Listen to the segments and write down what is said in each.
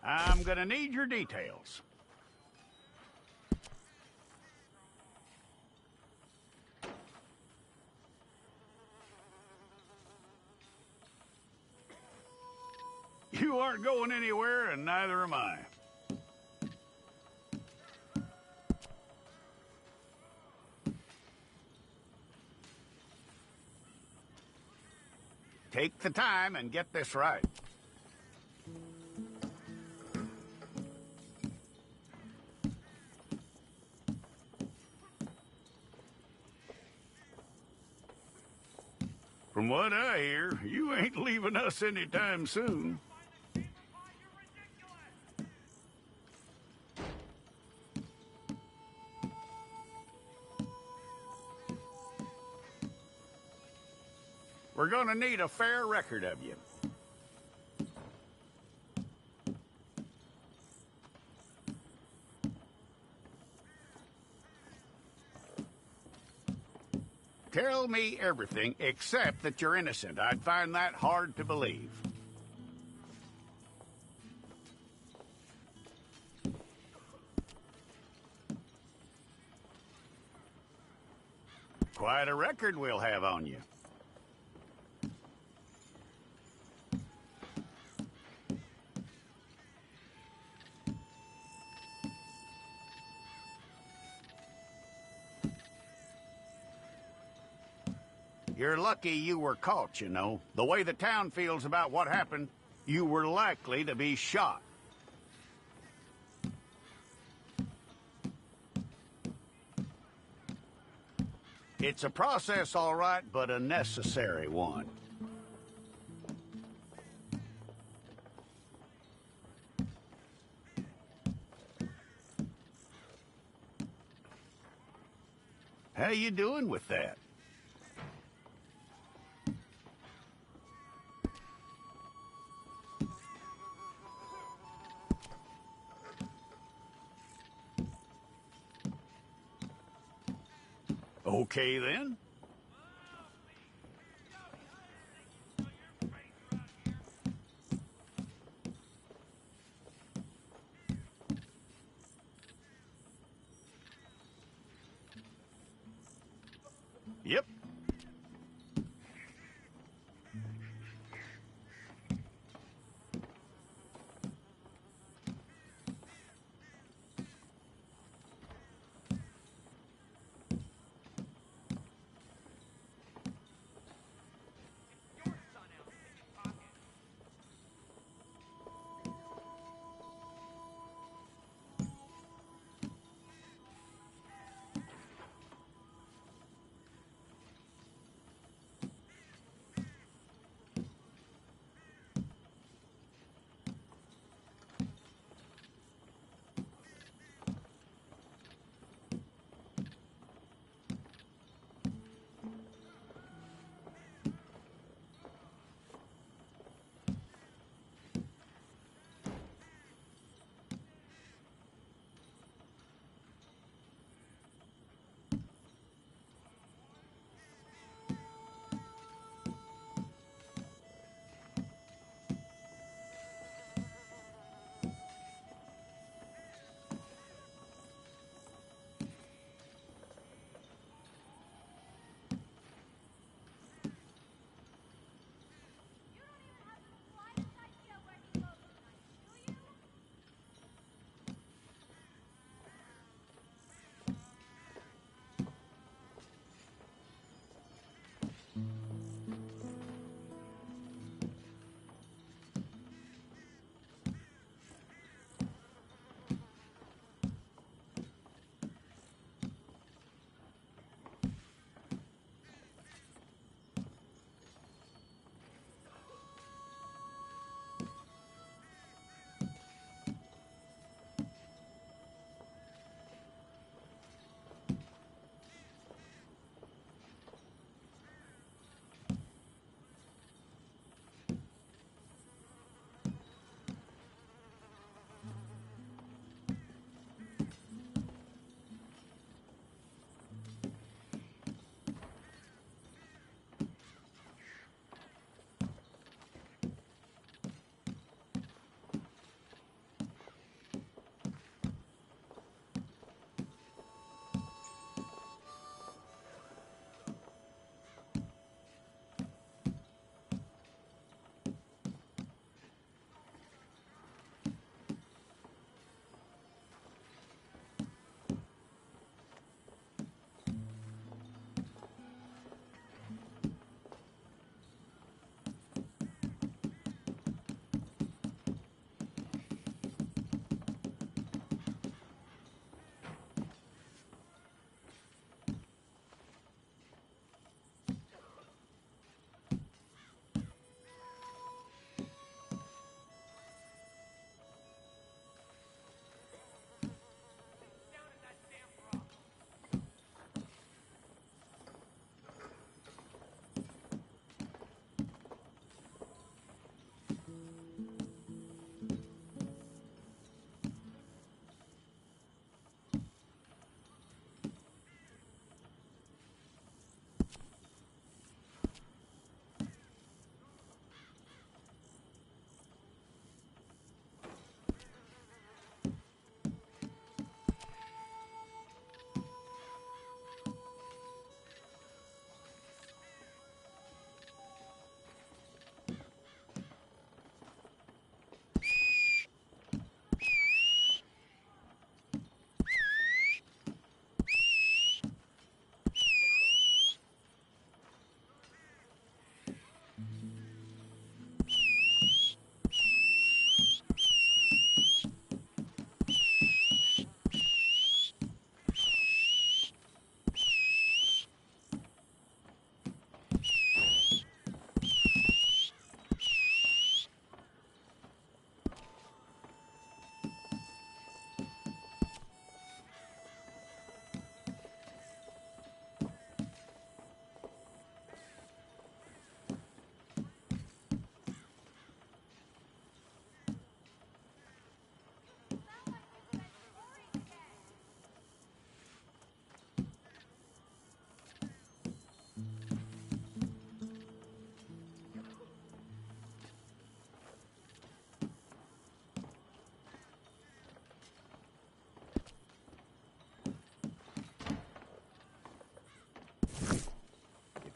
I'm gonna need your details. You aren't going anywhere, and neither am I. Take the time and get this right. From what I hear, you ain't leaving us anytime soon. We're gonna need a fair record of you. Tell me everything except that you're innocent. I'd find that hard to believe. Quite a record we'll have on you. You're lucky you were caught, you know. The way the town feels about what happened, you were likely to be shot. It's a process, all right, but a necessary one. How you doing with that? Okay, then. Yep.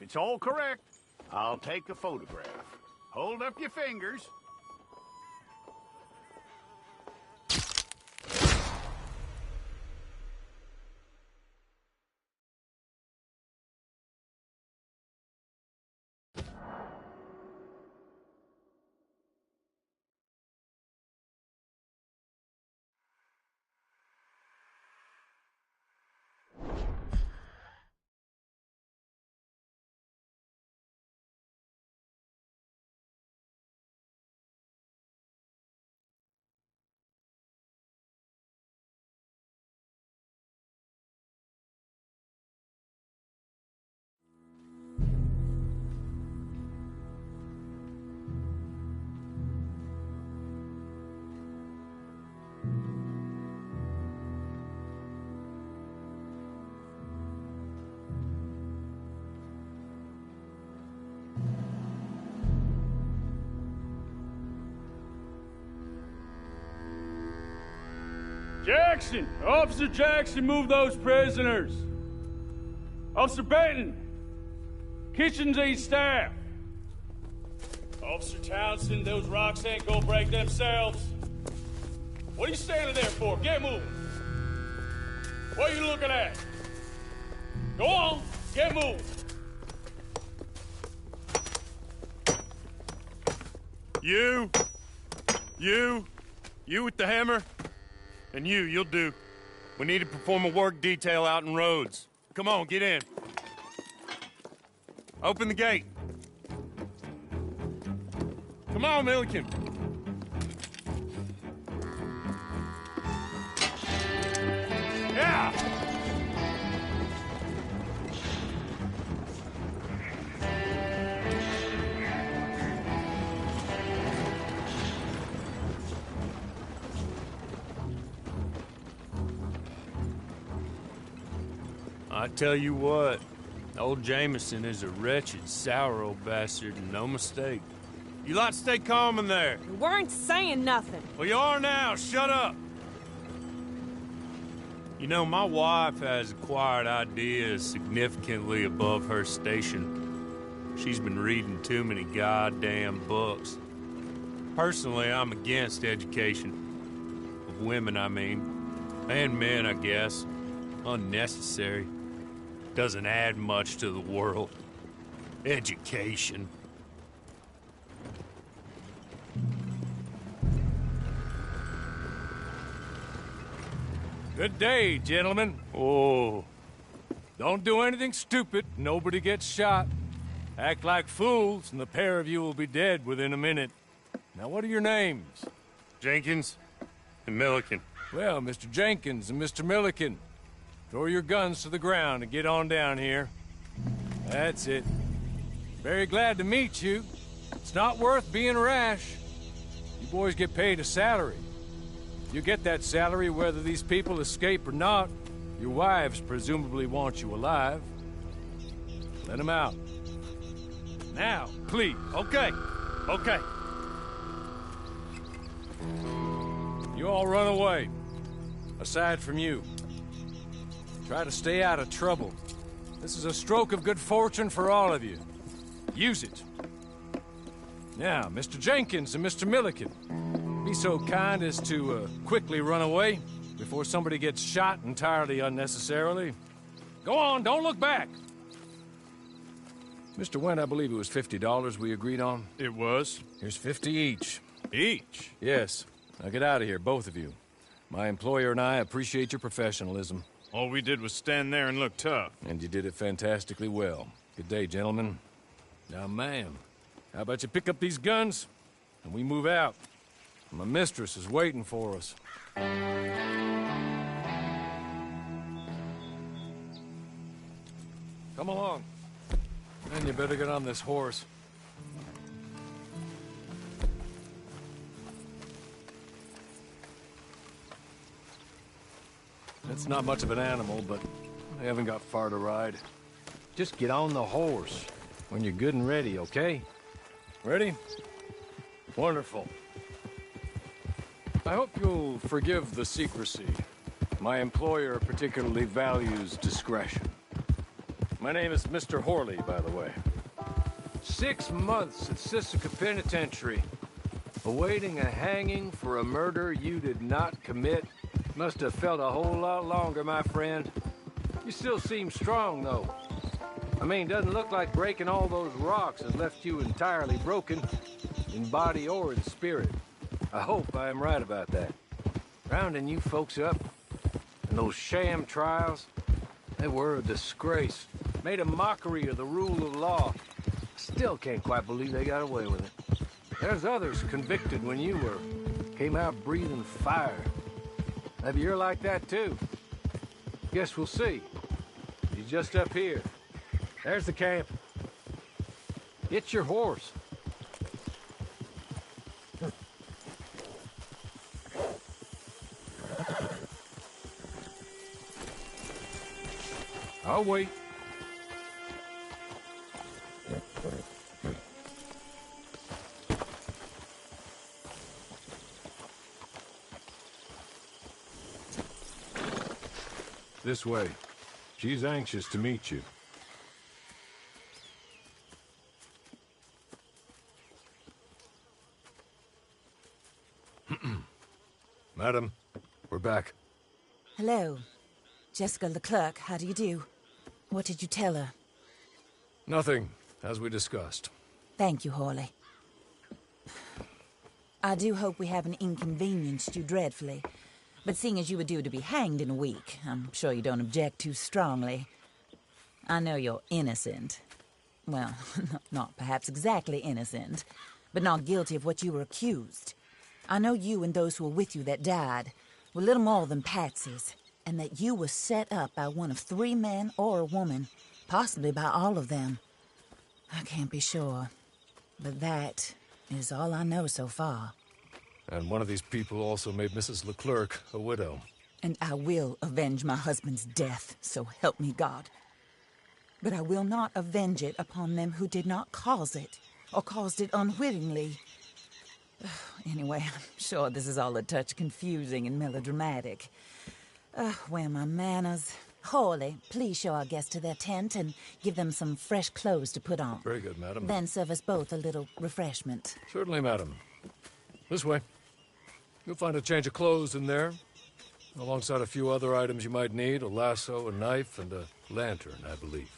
it's all correct, I'll take a photograph. Hold up your fingers. Jackson! Officer Jackson, move those prisoners! Officer Benton! Kitchens aid staff! Officer Townsend, those rocks ain't gonna break themselves. What are you standing there for? Get moving! What are you looking at? Go on, get moving! You with the hammer? And you'll do. We need to perform a work detail out in Rhodes. Come on, get in. Open the gate. Come on, Milliken. Yeah! I tell you what, old Jameson is a wretched, sour old bastard, and no mistake. You lot stay calm in there. We weren't saying nothing. Well, you are now. Shut up. You know, my wife has acquired ideas significantly above her station. She's been reading too many goddamn books. Personally, I'm against education. Of women, I mean. And men, I guess. Unnecessary. Doesn't add much to the world. Education. Good day, gentlemen. Oh. Don't do anything stupid. Nobody gets shot. Act like fools, and the pair of you will be dead within a minute. Now, what are your names? Jenkins and Milliken. Well, Mr. Jenkins and Mr. Milliken, throw your guns to the ground and get on down here. That's it. Very glad to meet you. It's not worth being rash. You boys get paid a salary. You get that salary whether these people escape or not. Your wives presumably want you alive. Let them out. Now, please. Okay. You all run away. Aside from you. Try to stay out of trouble. This is a stroke of good fortune for all of you. Use it. Now, Mr. Jenkins and Mr. Milliken, be so kind as to quickly run away before somebody gets shot entirely unnecessarily. Go on, don't look back. Mr. Wendt, I believe it was $50 we agreed on. It was. Here's 50 each. Each? Yes. Now get out of here, both of you. My employer and I appreciate your professionalism. All we did was stand there and look tough. And you did it fantastically well. Good day, gentlemen. Now, ma'am, how about you pick up these guns, and we move out? My mistress is waiting for us. Come along. Then you better get on this horse. It's not much of an animal, but I haven't got far to ride. Just get on the horse when you're good and ready, okay? Ready? Wonderful. I hope you'll forgive the secrecy. My employer particularly values discretion. My name is Mr. Horley, by the way. 6 months at Sisika Penitentiary, awaiting a hanging for a murder you did not commit. Must have felt a whole lot longer, my friend. You still seem strong, though. I mean, doesn't look like breaking all those rocks has left you entirely broken, in body or in spirit. I hope I am right about that. Rounding you folks up, and those sham trials, they were a disgrace. Made a mockery of the rule of law. Still can't quite believe they got away with it. There's others convicted when you were. Came out breathing fire. Maybe you're like that too. Guess we'll see. He's just up here. There's the camp. Get your horse. I'll wait. This way. She's anxious to meet you. Madam, we're back. Hello. Jessica Leclerc, how do you do? What did you tell her? Nothing, as we discussed. Thank you, Hawley. I do hope we haven't inconvenienced you dreadfully. But seeing as you were due to be hanged in a week, I'm sure you don't object too strongly. I know you're innocent. Well, not perhaps exactly innocent, but not guilty of what you were accused. I know you and those who were with you that died were little more than patsies, and that you were set up by one of 3 men or a woman, possibly by all of them. I can't be sure, but that is all I know so far. And one of these people also made Mrs. Leclerc a widow. And I will avenge my husband's death, so help me God. But I will not avenge it upon them who did not cause it, or caused it unwittingly. Anyway, I'm sure this is all a touch confusing and melodramatic. Where are my manners? Hawley, please show our guests to their tent and give them some fresh clothes to put on. Very good, madam. Then serve us both a little refreshment. Certainly, madam. This way. You'll find a change of clothes in there, alongside a few other items you might need, a lasso, a knife, and a lantern, I believe.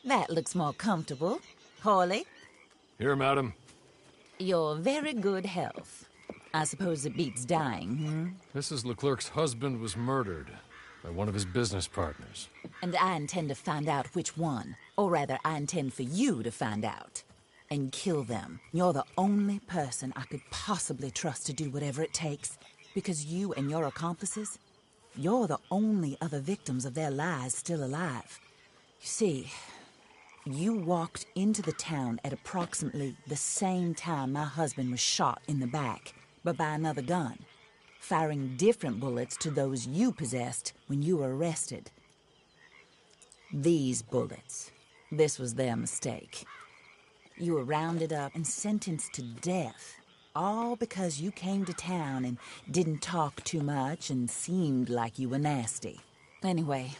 That looks more comfortable. Hawley, Here, madam. your very good health. I suppose it beats dying, Mrs. Leclerc's husband was murdered by one of his business partners. And I intend to find out which one. Or rather, I intend for you to find out. And kill them. You're the only person I could possibly trust to do whatever it takes. Because you and your accomplices, you're the only other victims of their lies still alive. You see, you walked into the town at approximately the same time my husband was shot in the back, but by another gun, firing different bullets to those you possessed when you were arrested. These bullets, this was their mistake. You were rounded up and sentenced to death, all because you came to town and didn't talk too much and seemed like you were nasty. Anyway,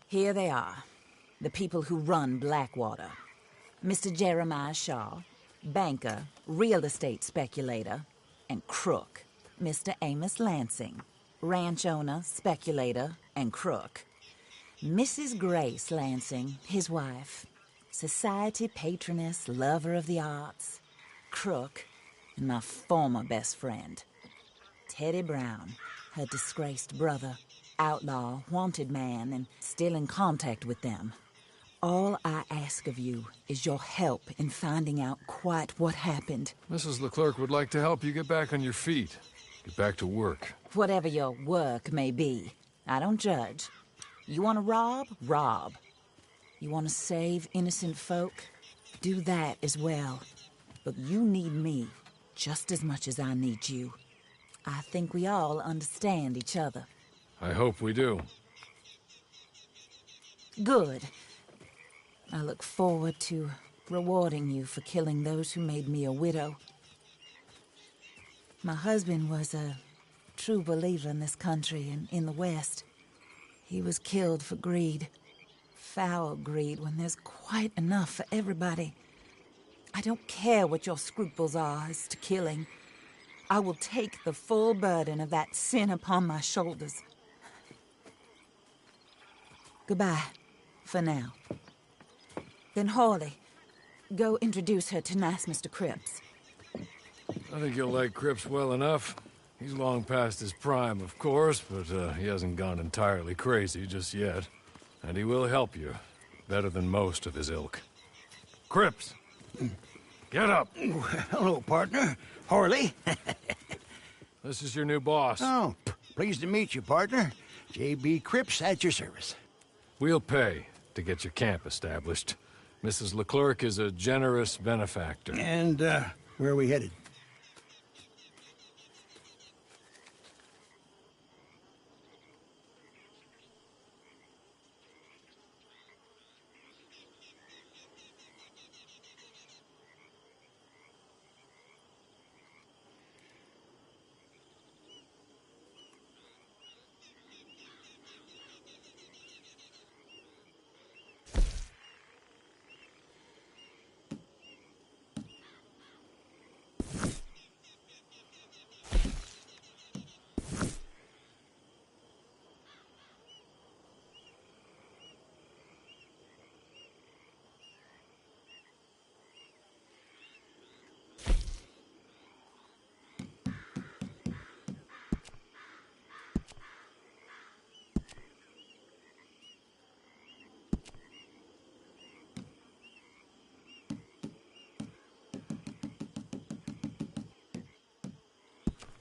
here they are, the people who run Blackwater. Mr. Jeremiah Shaw, banker, real estate speculator, and crook. Mr. Amos Lansing, ranch owner, speculator, and crook. Mrs. Grace Lansing, his wife, society patroness, lover of the arts, crook, and my former best friend. Teddy Brown, her disgraced brother, outlaw, wanted man, and still in contact with them. All I ask of you is your help in finding out quite what happened. Mrs. Leclerc would like to help you get back on your feet. Get back to work. Whatever your work may be, I don't judge. You want to rob? Rob. You want to save innocent folk? Do that as well. But you need me just as much as I need you. I think we all understand each other. I hope we do. Good. I look forward to rewarding you for killing those who made me a widow. My husband was a true believer in this country and in the West. He was killed for greed. Foul greed when there's quite enough for everybody. I don't care what your scruples are as to killing. I will take the full burden of that sin upon my shoulders. Goodbye, for now. Then Hawley, go introduce her to nice Mr. Cripps. I think you'll like Cripps well enough. He's long past his prime, of course, but he hasn't gone entirely crazy just yet. And he will help you, better than most of his ilk. Cripps! Get up! Hello, partner. Hawley. This is your new boss. Oh, pleased to meet you, partner. J.B. Cripps at your service. We'll pay to get your camp established. Mrs. Leclerc is a generous benefactor. And, where are we headed?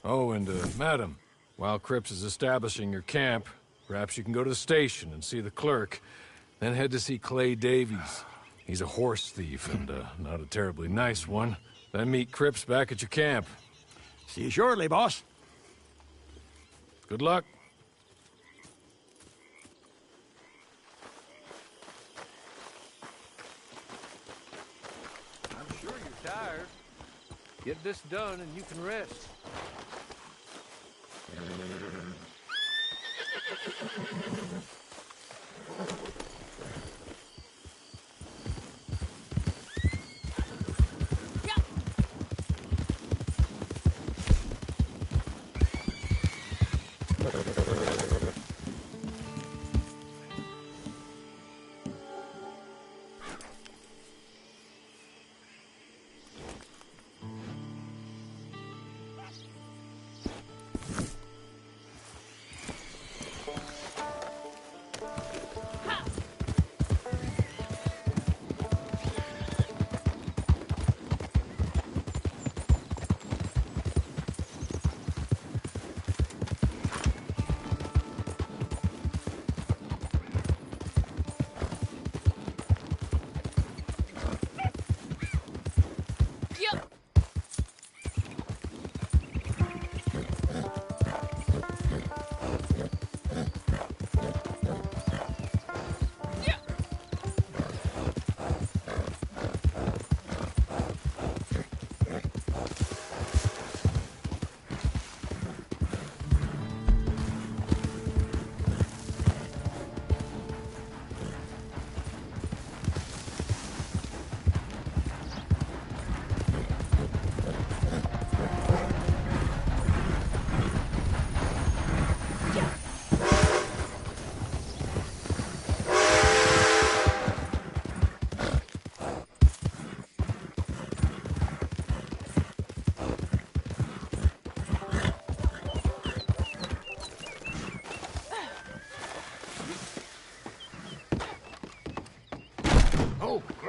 Oh, and, madam, while Cripps is establishing your camp, perhaps you can go to the station and see the clerk, then head to see Clay Davies. He's a horse thief, and, not a terribly nice one. Then meet Cripps back at your camp. See you shortly, boss. Good luck. I'm sure you're tired. Get this done and you can rest.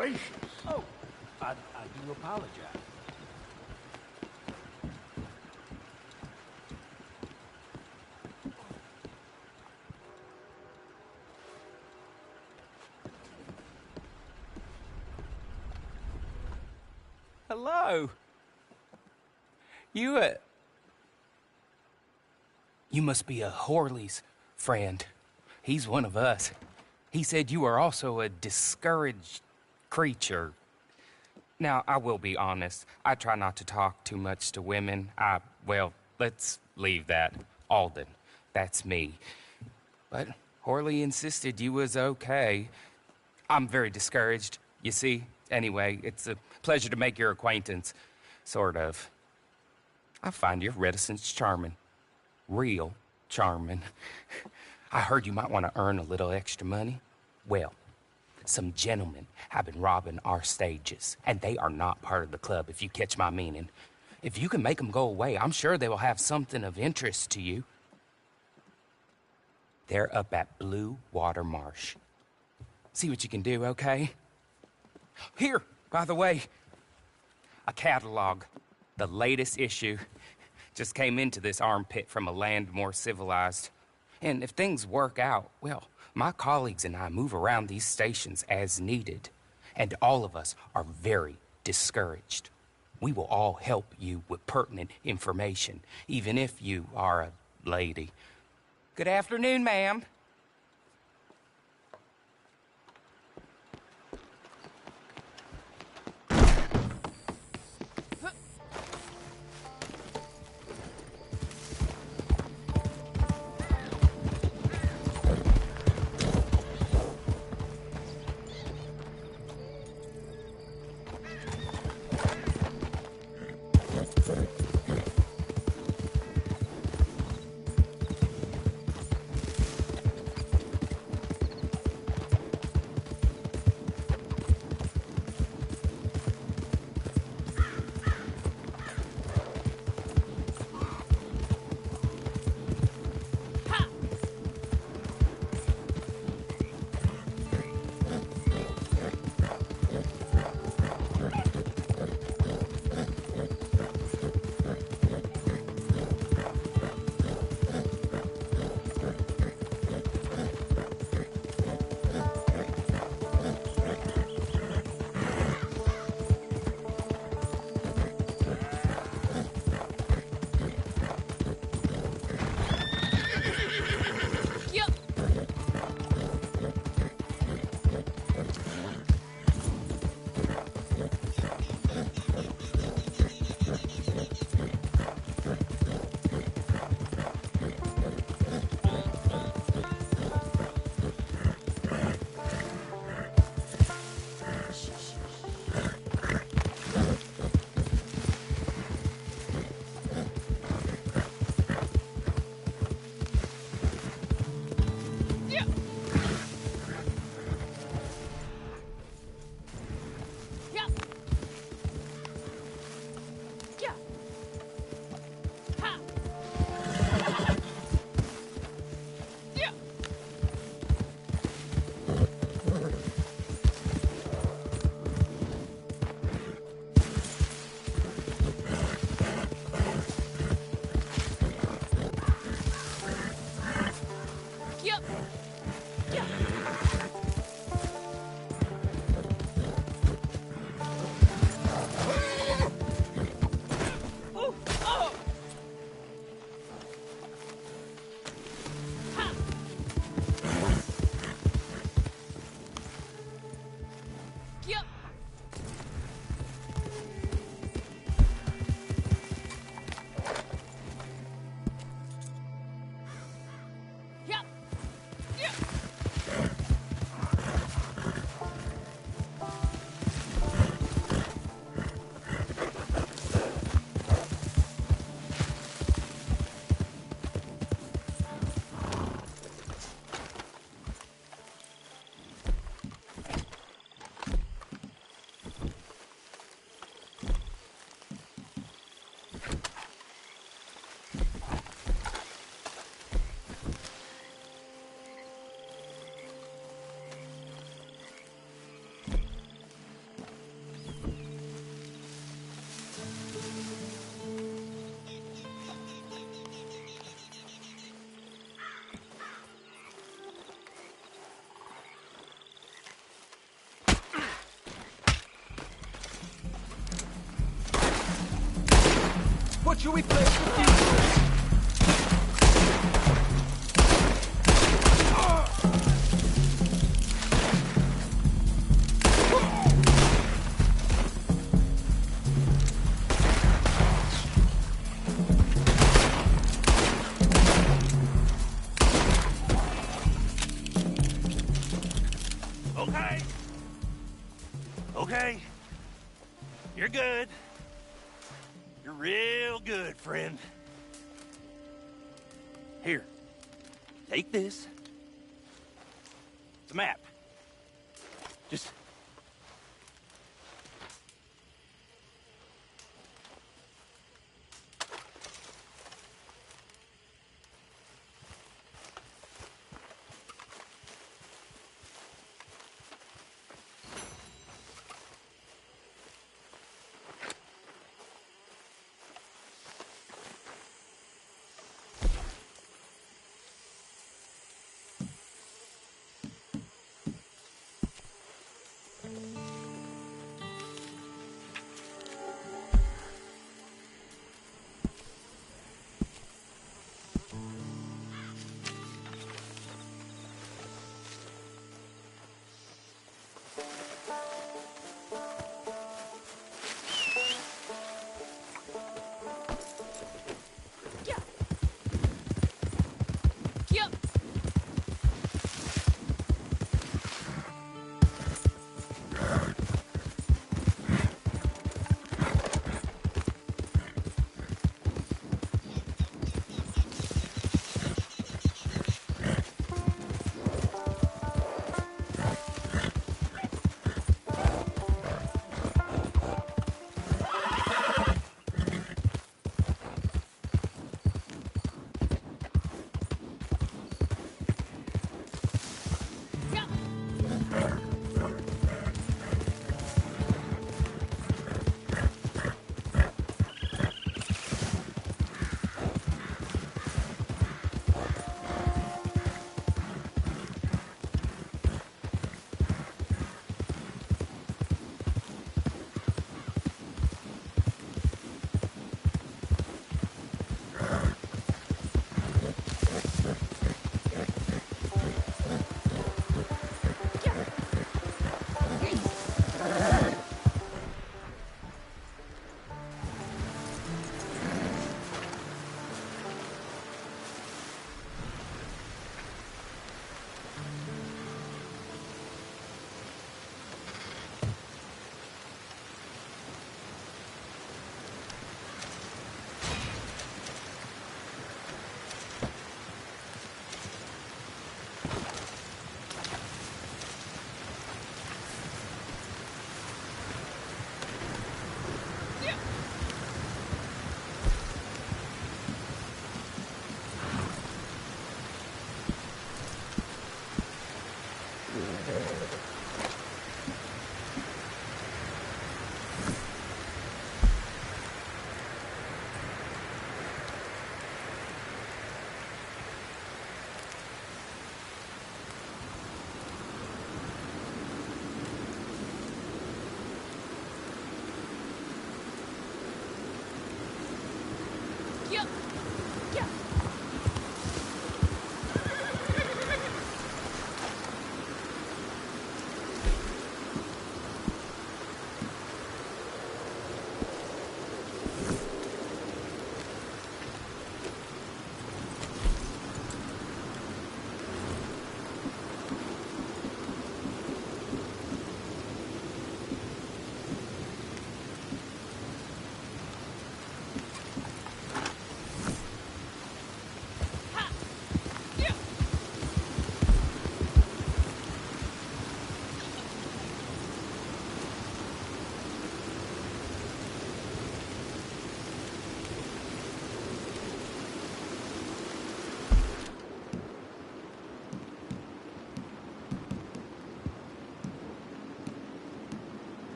gracious. Oh, I do apologize. Hello. You must be a Horley's friend. He's one of us. He said you are also a discouraged creature. Now, I will be honest. I try not to talk too much to women. Well, let's leave that. Alden, that's me. But Horley insisted you was okay. I'm very discouraged, you see. Anyway, it's a pleasure to make your acquaintance. Sort of. I find your reticence charming. Real charming. I heard you might want to earn a little extra money. Well, some gentlemen have been robbing our stages, and they are not part of the club, if you catch my meaning. If you can make them go away, I'm sure they will have something of interest to you. They're up at Blue Water Marsh. See what you can do, okay? Here, by the way, a catalog. The latest issue. Just came into this armpit from a land more civilized. And if things work out, well, my colleagues and I move around these stations as needed. And all of us are very discouraged. We will all help you with pertinent information, even if you are a lady. Good afternoon, ma'am. should we play for future? Okay. Okay. You're good. You're real good, friend. Here. Take this. It's a map. Just